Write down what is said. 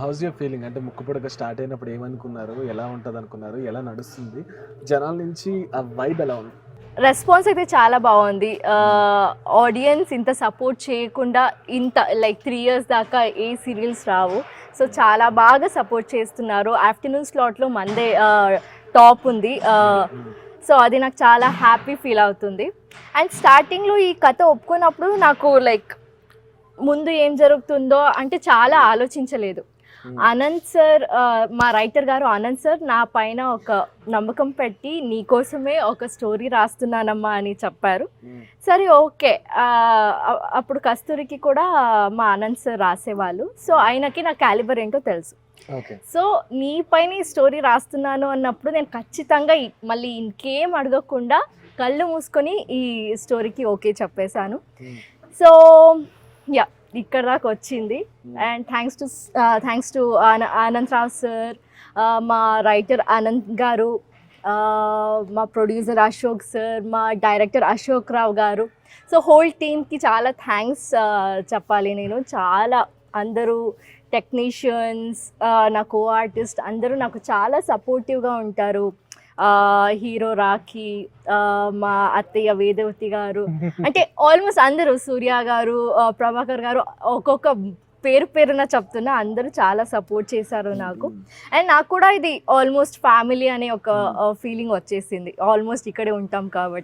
House your feeling? అంటే ముక్కుపుడక start అయినప్పుడు ఏమనుకున్నారు? ఎలా ఉంటదనుకున్నారు? ఎలా నడుస్తుంది? జనాల నుంచి ఆ వైబ్ ఎలా ఉంది? రెస్పాన్స్ అయితే చాలా బాగుంది. ఆడియన్స్ ఇంత సపోర్ట్ చేయకుండా ఇంత లైక్ 3 ఇయర్స్ దాకా ఏ సీరియల్స్ రావు. సో చాలా బాగా సపోర్ట్ చేస్తున్నారు. ఆఫ్టర్నూన్ స్లాట్లో మందే టాప్ ఉంది. సో అది నాకు చాలా హ్యాపీ ఫీల్ అవుతుంది. అండ్ స్టార్టింగ్లో ఈ కథ ఒప్పుకున్నప్పుడు నాకు లైక్ ముందు ఏం జరుగుతుందో అంటే చాలా ఆలోచించలేదు. అనంత్ సార్, మా రైటర్ గారు అనంత్ సార్ నా పైన ఒక నమ్మకం పెట్టి నీకోసమే ఒక స్టోరీ రాస్తున్నానమ్మా అని చెప్పారు. సరే ఓకే. అప్పుడు కస్తూరికి కూడా మా అనంత్ సార్ రాసేవాళ్ళు. సో ఆయనకి నా క్యాలిబర్ ఏంటో తెలుసు. సో నీ పైన ఈ స్టోరీ రాస్తున్నాను అన్నప్పుడు నేను ఖచ్చితంగా మళ్ళీ ఇంకేం అడగకుండా కళ్ళు మూసుకొని ఈ స్టోరీకి ఓకే చెప్పేశాను. సో యా, ఇక్కడ దాకా వచ్చింది. And thanks to Anantha Rao sir, మా రైటర్ అనంత్ గారు, మా ప్రొడ్యూసర్ అశోక్ సార్, మా డైరెక్టర్ అశోక్ రావు గారు. సో హోల్ టీమ్కి చాలా థ్యాంక్స్ చెప్పాలి నేను. చాలా అందరూ టెక్నీషియన్స్, నా కో ఆర్టిస్ట్ అందరూ నాకు చాలా సపోర్టివ్గా ఉంటారు. హీరో రాఖీ, మా అత్తయ్య వేదవతి గారు, అంటే ఆల్మోస్ట్ అందరూ, సూర్య గారు, ప్రభాకర్ గారు, ఒక్కొక్క పేరున చెప్తున్నా, అందరూ చాలా సపోర్ట్ చేశారు నాకు. అండ్ నాకు కూడా ఇది ఆల్మోస్ట్ ఫ్యామిలీ అనే ఒక ఫీలింగ్ వచ్చేసింది. ఆల్మోస్ట్ ఇక్కడే ఉంటాం కాబట్టి.